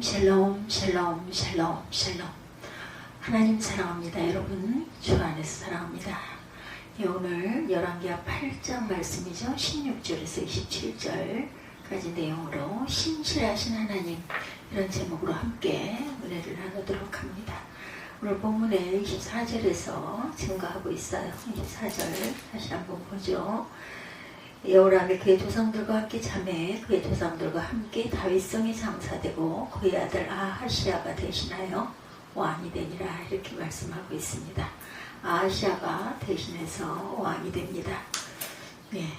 샬롬 샬롬 샬롬 샬롬. 하나님 사랑합니다. 여러분 주 안에서 사랑합니다. 오늘 열왕기하 8장 말씀이죠. 16절에서 27절까지 내용으로 신실하신 하나님, 이런 제목으로 함께 은혜를 나누도록 합니다. 오늘 본문의 24절에서 증가하고 있어요. 24절 다시 한번 보죠. 여호람이 그의 조상들과 함께 자매 그의 조상들과 함께 다윗성에 장사되고 그의 아들 아하시아가 대신하여 왕이 되니라, 이렇게 말씀하고 있습니다. 아하시아가 대신해서 왕이 됩니다.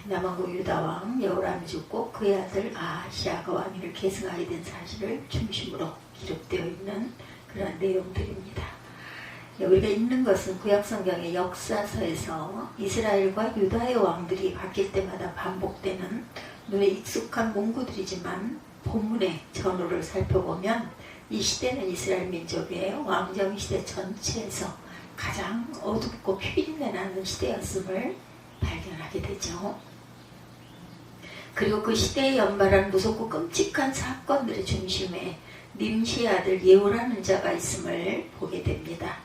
남왕국 유다왕 여호람이 죽고 그의 아들 아하시아가 왕위를 계승하게 된 사실을 중심으로 기록되어 있는 그런 내용들입니다. 우리가 읽는 것은 구약성경의 역사서에서 이스라엘과 유다의 왕들이 바뀔 때마다 반복되는 눈에 익숙한 문구들이지만, 본문의 전후를 살펴보면 이 시대는 이스라엘 민족의 왕정시대 전체에서 가장 어둡고 피비린내 나는 시대였음을 발견하게 되죠. 그리고 그 시대에 연발한 무섭고 끔찍한 사건들의 중심에 님시의 아들 예후라는 자가 있음을 보게 됩니다.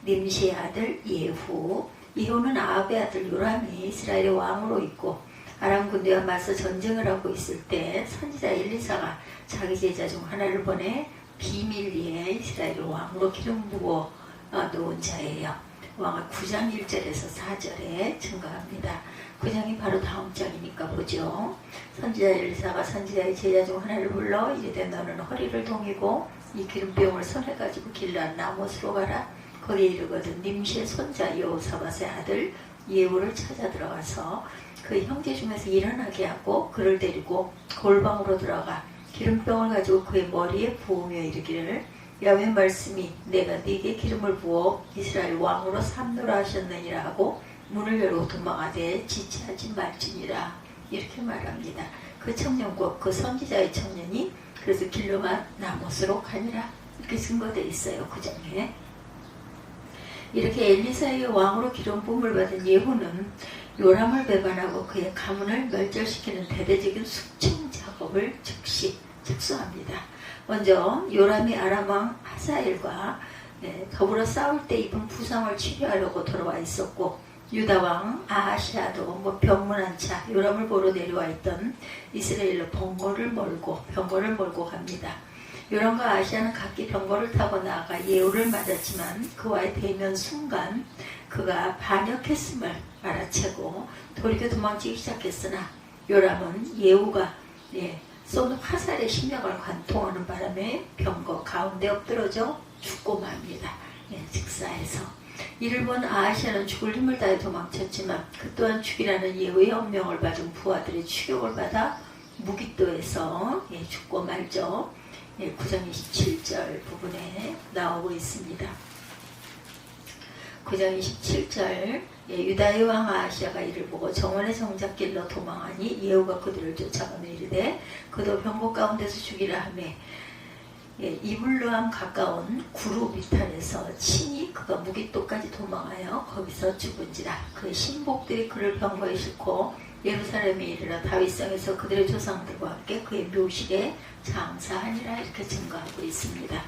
님시의 아들 예후, 예후는 아합의 아들 요람이 이스라엘의 왕으로 있고 아람 군대와 맞서 전쟁을 하고 있을 때 선지자 엘리사가 자기 제자 중 하나를 보내 비밀리에 이스라엘의 왕으로 기름 부어 놓은 자예요. 왕은 9장 1절에서 4절에 증가합니다. 9장이 바로 다음 장이니까 보죠. 선지자 엘리사가 선지자의 제자 중 하나를 불러 이르되 너는 허리를 동이고 이 기름병을 손에 가지고 길르한 나못으로 가라. 거기에 이르거든 님시의 손자 여호사밧의 아들 예후를 찾아 들어가서 그 형제 중에서 일어나게 하고 그를 데리고 골방으로 들어가 기름병을 가지고 그의 머리에 부으며 이르기를 야훼 말씀이 내가 네게 기름을 부어 이스라엘 왕으로 삼노라 하셨느니라 하고 문을 열고 도망하되 지체하지 말지니라, 이렇게 말합니다. 그 청년과 그 선지자의 청년이 그래서 길르만 나못으로 가니라, 이렇게 증거되어 있어요. 그 장에 이렇게 엘리사의 왕으로 기름 부음을 받은 예후는 요람을 배반하고 그의 가문을 멸절시키는 대대적인 숙청 작업을 즉시 직수합니다. 먼저 요람이 아람 왕 하사엘과 더불어 싸울 때 입은 부상을 치료하려고 돌아와 있었고, 유다 왕 아하시아도 병문안 차 요람을 보러 내려와 있던 이스라엘로 병거를 몰고 갑니다. 요람과 아하시아는 각기 병거를 타고 나아가 예후를 맞았지만 그와의 대면 순간 그가 반역했음을 알아채고 돌이켜 도망치기 시작했으나 요람은 예후가 쏘는 화살의 심령을 관통하는 바람에 병거 가운데 엎드러져 죽고 맙니다. 직사해서. 이를 본 아하시아는 죽을 힘을 다해 도망쳤지만 그 또한 죽이라는 예후의 엄명을 받은 부하들의 추격을 받아 무기또에서 죽고 말죠. 9장 27절 부분에 나오고 있습니다. 9장 27절 유다의 왕 아하시아가 이를 보고 정원의 정작길로 도망하니 예후가 그들을 쫓아가며 이르되 그도 병거 가운데서 죽이라 하매 이블루함 가까운 구루 비탈에서 친히 그가 무기또까지 도망하여 거기서 죽은지라. 그의 신복들이 그를 병거에 싣고 예루살렘에 이르러 다윗성에서 그들의 조상들과 함께 그의 묘실에 장사하니라, 이렇게 증거하고 있습니다.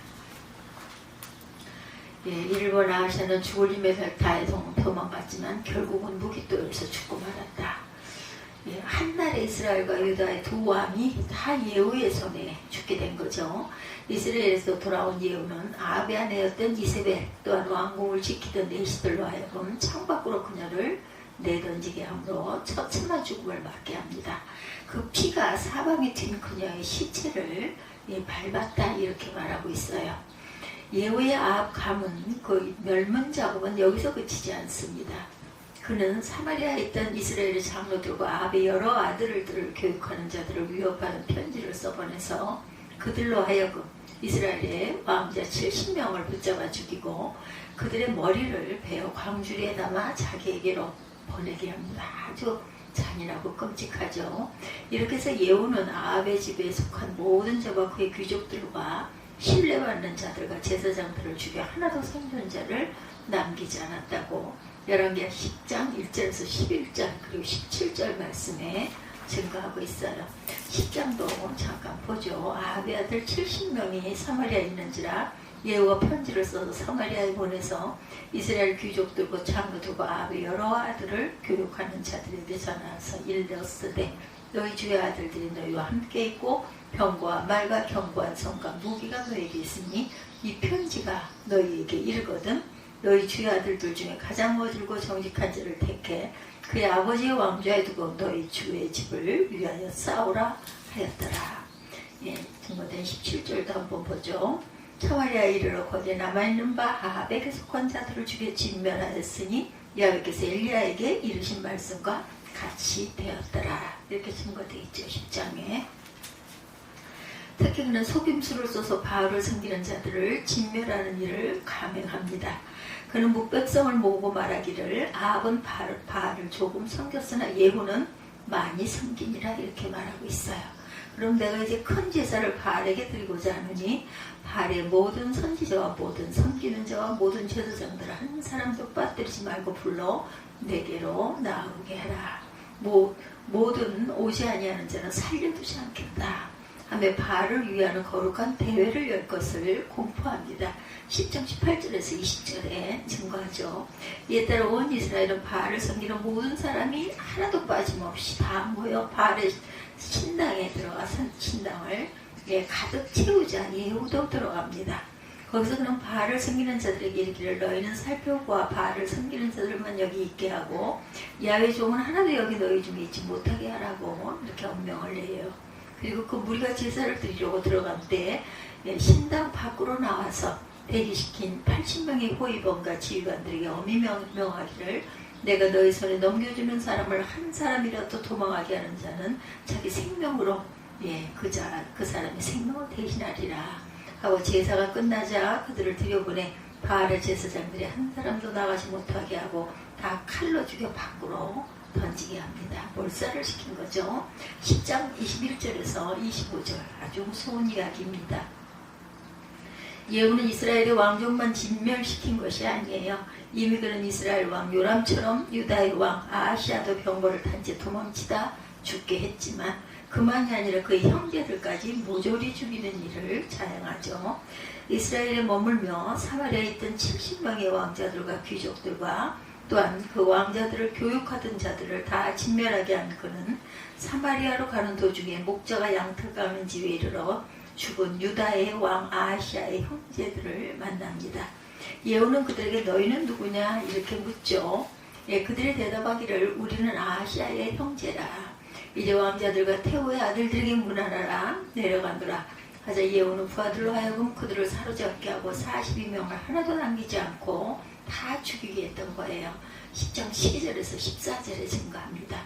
이를 본 아하시아는 죽을 힘에 다해 도망갔지만 결국은 무기또에서 죽고 말았다. 한날에 이스라엘과 유다의 두 왕이 다 예후의 손에 죽게 된 거죠. 이스라엘에서 돌아온 예후는 아합의 아내였던 이세벨 또한 왕궁을 지키던 내시들로 하여금 창밖으로 그녀를 내던지게 함으로 처참한 죽음을 맞게 합니다. 그 피가 사방에 튄 그녀의 시체를 밟았다, 이렇게 말하고 있어요. 예후의 아합 가문 그 멸문 작업은 여기서 그치지 않습니다. 그는 사마리아에 있던 이스라엘의 장로들과 아합의 여러 아들들을 교육하는 자들을 위협하는 편지를 써보내서 그들로 하여금 이스라엘의 왕자 70명을 붙잡아 죽이고 그들의 머리를 베어 광주리에 담아 자기에게로 보내게 합니다. 아주 잔인하고 끔찍하죠. 이렇게 해서 예후는 아합의 집에 속한 모든 자와 그의 귀족들과 신뢰받는 자들과 제사장들을 죽여 하나도 생존자를 남기지 않았다고 열왕기하 10장 1절에서 11절 그리고 17절 말씀에 증거하고 있어요. 10장도 잠깐 보죠. 아합의 아들 70명이 사마리아에 있는지라 예후가 편지를 써서 사마리아에 보내서 이스라엘 귀족들과 장로들과 아합의 여러 아들을 교육하는 자들에게 전하여서 일렀으되 너희 주의 아들들이 너희와 함께 있고 병과 말과 견고한 성과 무기가 너희에게 있으니 이 편지가 너희에게 이르거든 너희 주의 아들들 중에 가장 어질고 정직한 자를 택해 그의 아버지의 왕좌에 두고 너희 주의 집을 위하여 싸우라 하였더라. 예, 증거된 17절도 한번 보죠. 사마리아에 이르러 거기에 남아있는 바 아합에게 속한 자들을 죽여 진멸하였으니 여호와께서 엘리야에게 이르신 말씀과 같이 되었더라. 이렇게 증거되어 있죠. 10장에. 특히 그는 속임수를 써서 바알을 섬기는 자들을 진멸하는 일을 감행합니다. 그는 묵백성을 모으고 말하기를 아합은 바알을 조금 섬겼으나 예후는 많이 섬기니라 이렇게 말하고 있어요. 그럼 내가 이제 큰 제사를 바알에게 드리고자 하느니 바알의 모든 선지자와 모든 섬기는 자와 모든 제사장들을 한 사람도 빠뜨리지 말고 불러 내게로 나오게 해라. 모든 오지 아니하는 자는 살려두지 않겠다 하며 바알을 위하는 거룩한 대회를 열 것을 공포합니다. 10장 18절에서 20절에 증거하죠. 이에 따라 온 이스라엘은 바알을 섬기는 모든 사람이 하나도 빠짐없이 다 모여 바알의 신당에 들어가서 신당을 가득 채우자 예후도 들어갑니다. 거기서 그는 바알을 섬기는 자들에게 이르기를 너희는 살펴보아 바알을 섬기는 자들만 여기 있게 하고 야훼 종은 하나도 여기 너희 중에 있지 못하게 하라고 이렇게 엄명을 내요. 그리고 그 무리가 제사를 드리려고 들어간 때에 신당 밖으로 나와서 대기시킨 80명의 호위병과 지휘관들에게 엄히 명하기를 내가 너희 손에 넘겨주는 사람을 한 사람이라도 도망하게 하는 자는 자기 생명으로 그 사람의 생명을 대신하리라 하고 제사가 끝나자 그들을 들여보내 바알의 제사장들이 한 사람도 나가지 못하게 하고 다 칼로 죽여 밖으로 던지게 합니다. 몰살을 시킨 거죠. 10장 21절에서 25절 아주 무서운 이야기입니다. 예후는 이스라엘의 왕족만 진멸시킨 것이 아니에요. 이미 그는 이스라엘 왕 요람처럼 유다의 왕 아하시아도 병거를 탄 채 도망치다 죽게 했지만 그만이 아니라 그의 형제들까지 모조리 죽이는 일을 자행하죠. 이스라엘에 머물며 사마리아에 있던 70명의 왕자들과 귀족들과 또한 그 왕자들을 교육하던 자들을 다 진멸하게 한 그는 사마리아로 가는 도중에 목자가 양털 까는 집에 이르러 죽은 유다의 왕 아하시아의 형제들을 만납니다. 예후는 그들에게 너희는 누구냐 이렇게 묻죠. 그들이 대답하기를 우리는 아하시아의 형제라. 이제 왕자들과 태호의 아들들에게 문하라 내려가노라 하자 예후는 부하들로 하여금 그들을 사로잡게 하고 42명을 하나도 남기지 않고 다 죽이게 했던 거예요. 10장 12절에서 14절에 증거합니다.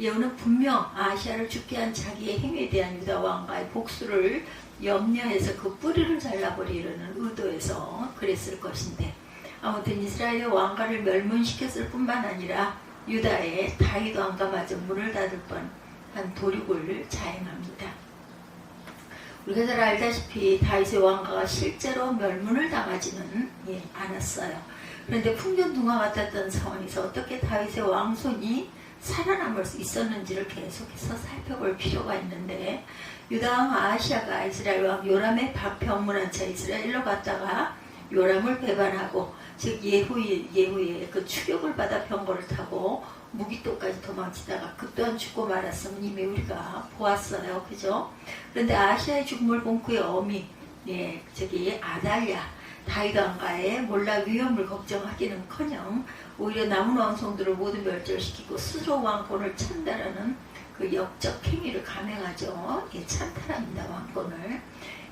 예후는 분명 아하시아를 죽게 한 자기의 행위에 대한 유다 왕과의 복수를 염려해서 그 뿌리를 잘라버리려는 의도에서 그랬을 것인데 아무튼 이스라엘의 왕가를 멸문시켰을 뿐만 아니라 유다의 다윗 왕가마저 문을 닫을 뻔한 도륙을 자행합니다. 우리가 잘 알다시피 다윗의 왕가가 실제로 멸문을 당하지는 않았어요. 그런데 풍전등화 같았던 상황에서 어떻게 다윗의 왕손이 살아남을 수 있었는지를 계속해서 살펴볼 필요가 있는데 유다 왕 아하시아가 이스라엘 왕 요람의 병문한 채 이스라엘로 갔다가 요람을 배반하고 즉 예후의 그 추격을 받아 병거를 타고 무기토까지 도망치다가 그 또한 죽고 말았으면 이미 우리가 보았어요. 그죠? 그런데 아하시아의 죽음을 본 그의 어미 아달랴 다윗 왕가의 몰라 위험을 걱정하기는커녕 오히려 남은 왕손들을 모두 멸절시키고 스스로 왕권을 찬다라는 그 역적 행위를 감행하죠. 찬탈합니다. 왕권을.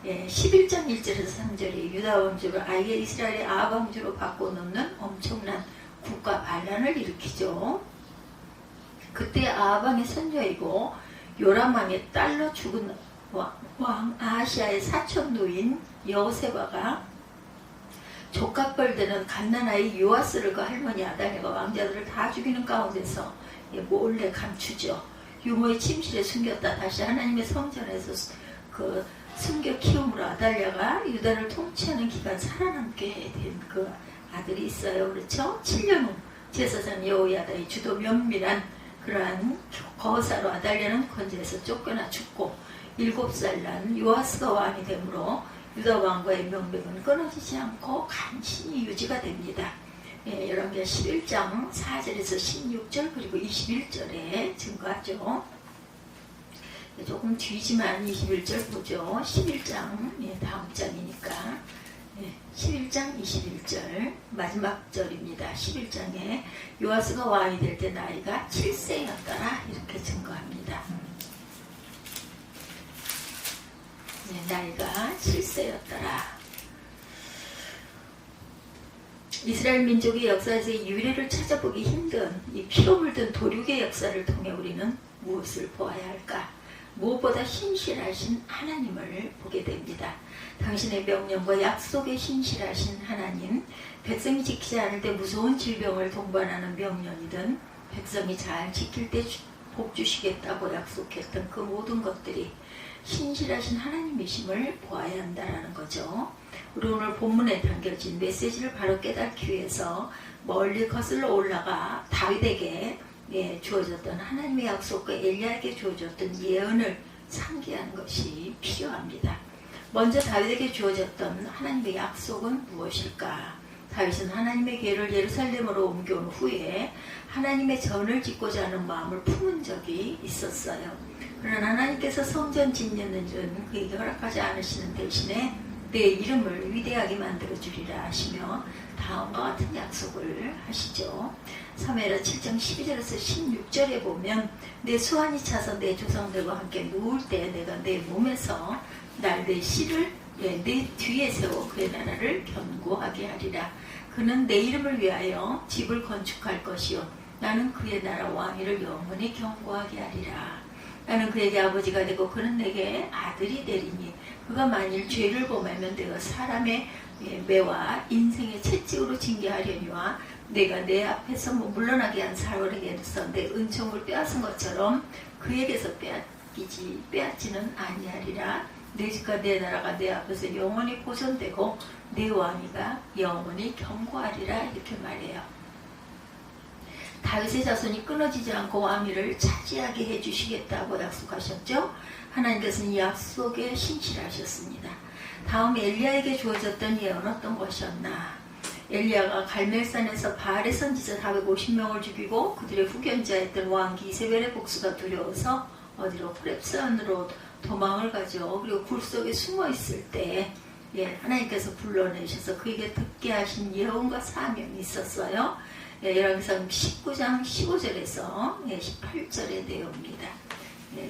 11장 1절에서 3절에 유다 왕조를 아예 이스라엘의 아합 왕조로 바꿔놓는 엄청난 국가 반란을 일으키죠. 그때 아합 왕의 선조이고 요람 왕의 딸로 죽은 왕 아하시아의 사촌누인 여호세바가 족각벌되는 갓난아이 요아스를 그 할머니 아달랴가 왕자들을 다 죽이는 가운데서 몰래 감추죠. 유모의 침실에 숨겼다 다시 하나님의 성전에서 그 숨겨 키움으로 아달랴가 유다를 통치하는 기간 살아남게 된 그 아들이 있어요. 그렇죠? 7년 후 제사장 여호야다의 주도 면밀한 그러한 거사로 아달랴는 건재에서 쫓겨나 죽고 7살 난 요아스가 왕이 되므로 유다 왕과의 명백은 끊어지지 않고 간신히 유지가 됩니다. 열왕기하 11장 4절에서 16절 그리고 21절에 증거하죠. 조금 뒤지만 21절 보죠. 11장 다음 장이니까 11장 21절 마지막 절입니다. 11장에 요아스가 왕이 될 때 나이가 7세였더라 이렇게 증거합니다. 나이가 7세였더라. 이스라엘 민족의 역사에서 유래를 찾아보기 힘든 이 피로 물든 도륙의 역사를 통해 우리는 무엇을 보아야 할까? 무엇보다 신실하신 하나님을 보게 됩니다. 당신의 명령과 약속에 신실하신 하나님, 백성이 지키지 않을 때 무서운 질병을 동반하는 명령이든 백성이 잘 지킬 때 복 주시겠다고 약속했던 그 모든 것들이 신실하신 하나님이심을 보아야 한다는 거죠. 우리 오늘 본문에 담겨진 메시지를 바로 깨닫기 위해서 멀리 거슬러 올라가 다윗에게 주어졌던 하나님의 약속과 엘리야에게 주어졌던 예언을 상기하는 것이 필요합니다. 먼저 다윗에게 주어졌던 하나님의 약속은 무엇일까? 다윗은 하나님의 궤를 예루살렘으로 옮겨온 후에 하나님의 전을 짓고자 하는 마음을 품은 적이 있었어요. 그러나 하나님께서 성전 짓는 일은 그에게 허락하지 않으시는 대신에 내 이름을 위대하게 만들어주리라 하시며 다음과 같은 약속을 하시죠. 사무엘하 7장 12절에서 16절에 보면 내 수완이 차서 내 조상들과 함께 누울 때 내가 내 몸에서 날 내 씨를 내 뒤에 세워 그의 나라를 견고하게 하리라. 그는 내 이름을 위하여 집을 건축할 것이요 나는 그의 나라 왕위를 영원히 견고하게 하리라. 나는 그에게 아버지가 되고 그는 내게 아들이 되리니 그가 만일 죄를 범하면 내가 사람의 매와 인생의 채찍으로 징계하려니와 내가 내 앞에서 물러나게 한 사울에게서 내 은총을 빼앗은 것처럼 그에게서 빼앗지는 아니하리라. 내 집과 내 나라가 내 앞에서 영원히 보존되고 내 왕위가 영원히 견고하리라 이렇게 말해요. 다윗의 자손이 끊어지지 않고 왕위를 차지하게 해주시겠다고 약속하셨죠. 하나님께서는 이 약속에 신실하셨습니다. 다음 엘리야에게 주어졌던 예언은 어떤 것이었나? 엘리야가 갈멜산에서 바알의 선지자 450명을 죽이고 그들의 후견자였던 왕 이세벨의 복수가 두려워서 어디로 호렙산으로 도망을 가죠. 그리고 굴 속에 숨어 있을 때 하나님께서 불러내셔서 그에게 듣게 하신 예언과 사명이 있었어요. 열왕기상 19장 15절에서 18절의 내용입니다.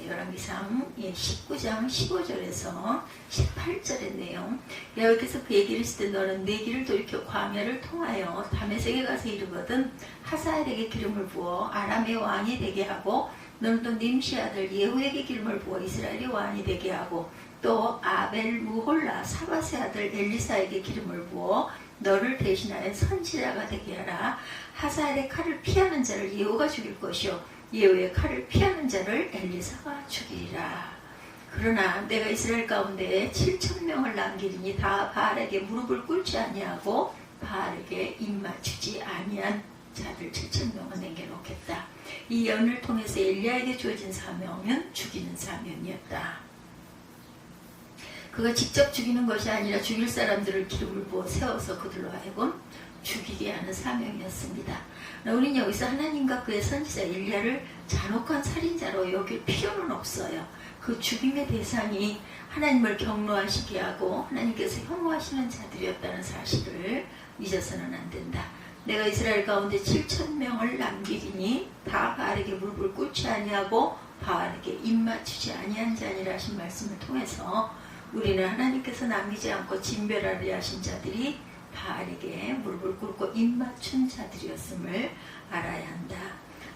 열왕기상 19장 15절에서 18절의 내용. 여호와께서 그에게 이르시되 너는 내 길을 돌이켜 광야를 통하여 다메섹에 가서 이르거든 하사엘에게 기름을 부어 아람의 왕이 되게 하고 너는 또 님시 아들 예후에게 기름을 부어 이스라엘의 왕이 되게 하고 또 아벨 무홀라 사바세 아들 엘리사에게 기름을 부어 너를 대신하여 선지자가 되게 하라. 하사엘의 칼을 피하는 자를 예후가 죽일 것이요 예후의 칼을 피하는 자를 엘리사가 죽이리라. 그러나 내가 이스라엘 가운데 7,000명을 남기리니 다 바알에게 무릎을 꿇지 아니하고 바알에게 입맞추지 아니한 자들 7,000명을 남겨놓겠다. 이 예언을 통해서 엘리야에게 주어진 사명은 죽이는 사명이었다. 그가 직접 죽이는 것이 아니라 죽일 사람들을 기름을 부어 세워서 그들로 하여금 죽이게 하는 사명이었습니다. 우리는 여기서 하나님과 그의 선지자 엘리야를 잔혹한 살인자로 여길 필요는 없어요. 그 죽임의 대상이 하나님을 경노하시게 하고 하나님께서 혐오하시는 자들이었다는 사실을 잊어서는 안 된다. 내가 이스라엘 가운데 7,000명을 남기리니 다 바알에게 무릎을 꿇지 아니하고 바알에게 입맞추지 아니한 자니라 하신 말씀을 통해서 우리는 하나님께서 남기지 않고 진멸하려 하신 자들이 바알에게 무릎을 꿇고 입맞춘 자들이었음을 알아야 한다.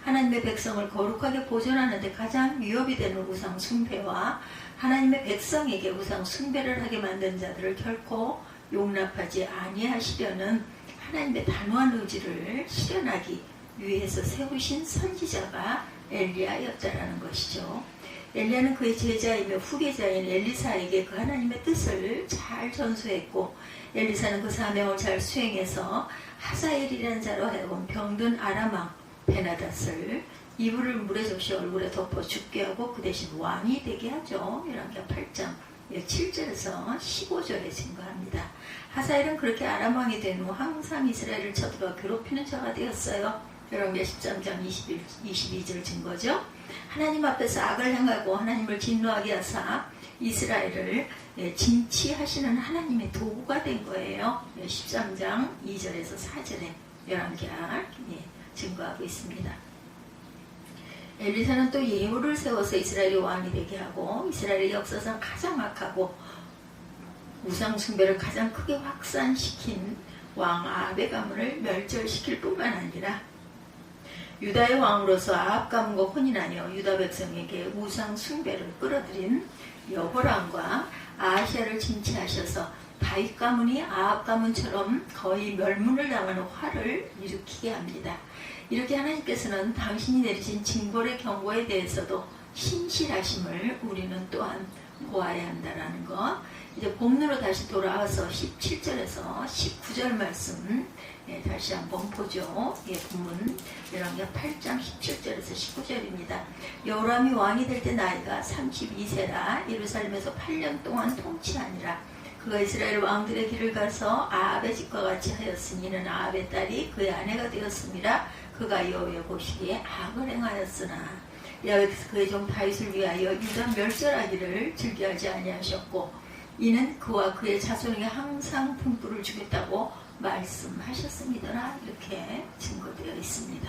하나님의 백성을 거룩하게 보존하는 데 가장 위협이 되는 우상 숭배와 하나님의 백성에게 우상 숭배를 하게 만든 자들을 결코 용납하지 아니하시려는 하나님의 단호한 의지를 실현하기 위해서 세우신 선지자가 엘리야였다라는 것이죠. 엘리야는 그의 제자이며 후계자인 엘리사에게 그 하나님의 뜻을 잘 전수했고 엘리사는 그 사명을 잘 수행해서 하사엘이라는 자로 하여금 병든 아람 왕 베나닷을 이불을 물에 적시 얼굴에 덮어 죽게 하고 그 대신 왕이 되게 하죠. 열왕기하 8장 7절에서 15절에 증거합니다. 하사엘은 그렇게 아람 왕이 된 후 항상 이스라엘을 쳐들어 괴롭히는 자가 되었어요. 열왕기하 13장 22절 증거죠. 하나님 앞에서 악을 행하고 하나님을 진노하게 하사 이스라엘을 진치하시는 하나님의 도구가 된 거예요. 13장 2절에서 4절에 열왕기하 증거하고 있습니다. 엘리사는 또 예후를 세워서 이스라엘이 왕이 되게 하고 이스라엘의 역사상 가장 악하고 우상 숭배를 가장 크게 확산시킨 왕 아합의 가문을 멸절시킬 뿐만 아니라 유다의 왕으로서 아합 가문과 혼인하여 유다 백성에게 우상 숭배를 끌어들인 여호람과 아하시아를 진치하셔서 다윗 가문이 아합 가문처럼 거의 멸문을 당하는 화를 일으키게 합니다. 이렇게 하나님께서는 당신이 내리신 징벌의 경고에 대해서도 신실하심을 우리는 또한 보아야 한다는 것. 이제 본문으로 다시 돌아와서 17절에서 19절 말씀 다시 한번 보죠. 본문 열왕기하 8장 17절에서 19절입니다. 여호람이 왕이 될 때 나이가 32세라 예루살렘에서 8년 동안 통치하니라. 그가 이스라엘 왕들의 길을 가서 아합의 집과 같이 하였으니 이는 아합의 딸이 그의 아내가 되었음이라. 그가 여호와의 보시기에 악을 행하였으나 여호와께서 그의 종 다윗을 위하여 유다 멸절하기를 즐겨하지 아니하셨고 이는 그와 그의 자손에게 항상 등불을 주겠다고 말씀하셨습니다. 이렇게 증거되어 있습니다.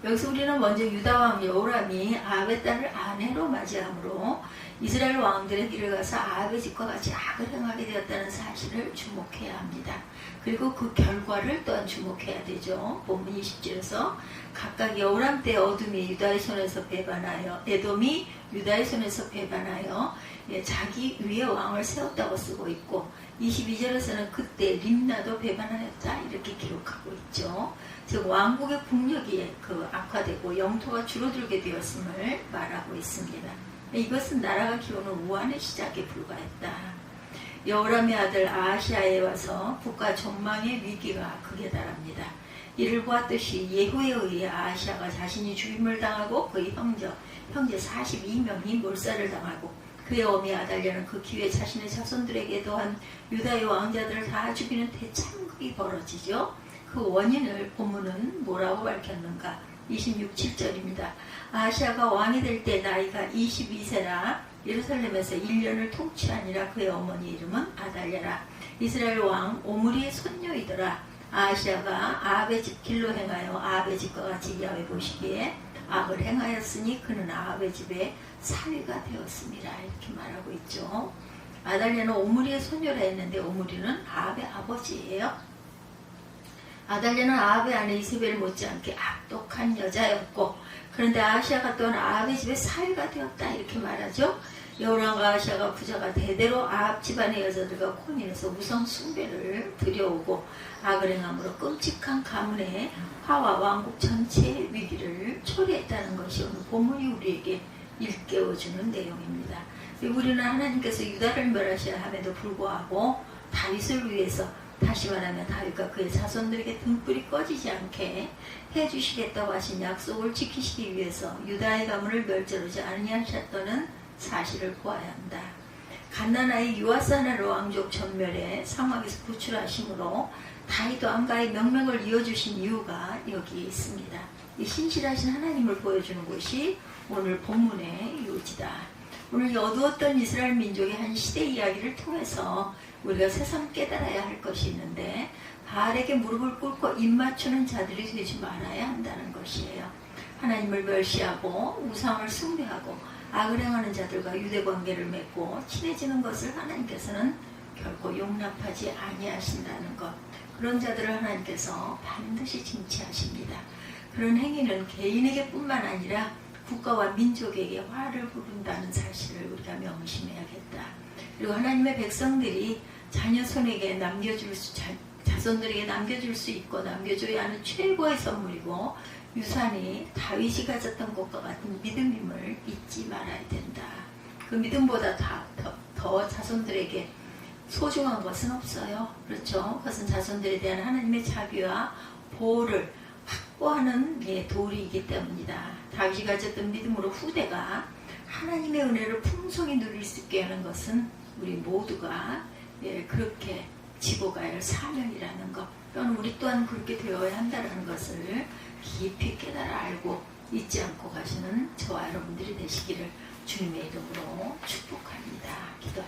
여기서 우리는 먼저 유다왕 여호람이 아합의 딸을 아내로 맞이하므로 이스라엘 왕들의 길을 가서 아합의 집과 같이 악을 행하게 되었다는 사실을 주목해야 합니다. 그리고 그 결과를 또한 주목해야 되죠. 본문 20절에서 각각 여호람 때 어둠이 유다의 손에서 배반하여 에돔이 유다의 손에서 배반하여 자기 위에 왕을 세웠다고 쓰고 있고 22절에서는 그때 림나도 배반하였다 이렇게 기록하고 있죠. 즉 왕국의 국력이 악화되고 영토가 줄어들게 되었음을 말하고 있습니다. 이것은 나라가 키우는 우환의 시작에 불과했다. 여호람의 아들 아하시아에 와서 국가 전망의 위기가 극에 달합니다. 이를 보았듯이 예후에 의해 아하시아가 자신이 죽임을 당하고 그의 형제 42명이 몰살을 당하고 그의 어미 아달랴는 그 기회에 자신의 자손들에게 또한 유다의 왕자들을 다 죽이는 대참극이 벌어지죠. 그 원인을 본문은 뭐라고 밝혔는가? 26절입니다. 아하시아가 왕이 될 때 나이가 22세라 예루살렘에서 1년을 통치하니라. 그의 어머니 이름은 아달랴라. 이스라엘 왕 오므리의 손녀이더라. 아하시아가 아합의 집 길로 행하여 아합의 집과 같이 야훼 보시기에 악을 행하였으니 그는 아합의 집에 사위가 되었습니다. 이렇게 말하고 있죠. 아달랴는 오므리의 손녀라 했는데 오므리는 아합의 아버지예요. 아달랴는 아합의 아내 이세벨 못지않게 악독한 여자였고 그런데 아하시아가 또한 아합의 집에 사위가 되었다 이렇게 말하죠. 여호람과 아하시아가 부자가 대대로 아합 집안의 여자들과 혼인해서 우상 숭배를 들여오고 악을 행함으로 끔찍한 가문의 화와 왕국 전체의 위기를 초래했다는 것이 오늘 본문이 우리에게 일깨워주는 내용입니다. 우리는 하나님께서 유다를 멸하셔야 함에도 불구하고 다윗을 위해서 다시 말하면 다윗과 그의 자손들에게 등불이 꺼지지 않게 해주시겠다고 하신 약속을 지키시기 위해서 유다의 가문을 멸절하지 아니하셨다는 사실을 보아야 한다. 갓난아이 유아사나를 왕족 전멸의 상황에서 구출하심으로 다윗 왕가의 명맥을 이어주신 이유가 여기에 있습니다. 이 신실하신 하나님을 보여주는 것이 오늘 본문의 요지다. 오늘 어두웠던 이스라엘 민족의 한 시대 이야기를 통해서 우리가 새삼 깨달아야 할 것이 있는데 바알에게 무릎을 꿇고 입맞추는 자들이 되지 말아야 한다는 것이에요. 하나님을 멸시하고 우상을 숭배하고 악을 행하는 자들과 유대관계를 맺고 친해지는 것을 하나님께서는 결코 용납하지 아니하신다는 것. 그런 자들을 하나님께서 반드시 징치하십니다. 그런 행위는 개인에게 뿐만 아니라 국가와 민족에게 화를 부른다는 사실을 우리가 명심해야겠다. 그리고 하나님의 백성들이 자녀 손에게 자손들에게 남겨줄 수 있고 남겨줘야 하는 최고의 선물이고 유산이 다윗이 가졌던 것과 같은 믿음임을 잊지 말아야 된다. 그 믿음보다 더 자손들에게 소중한 것은 없어요. 그렇죠? 그것은 자손들에 대한 하나님의 자비와 보호를 확보하는 도리이기 때문이다. 다윗이 가졌던 믿음으로 후대가 하나님의 은혜를 풍성히 누릴 수 있게 하는 것은 우리 모두가 그렇게 지고가야 할 사명이라는 것, 또는 우리 또한 그렇게 되어야 한다는 것을 깊이 깨달아 알고 잊지 않고 가시는 저와 여러분들이 되시기를 주님의 이름으로 축복합니다. 기도하시죠.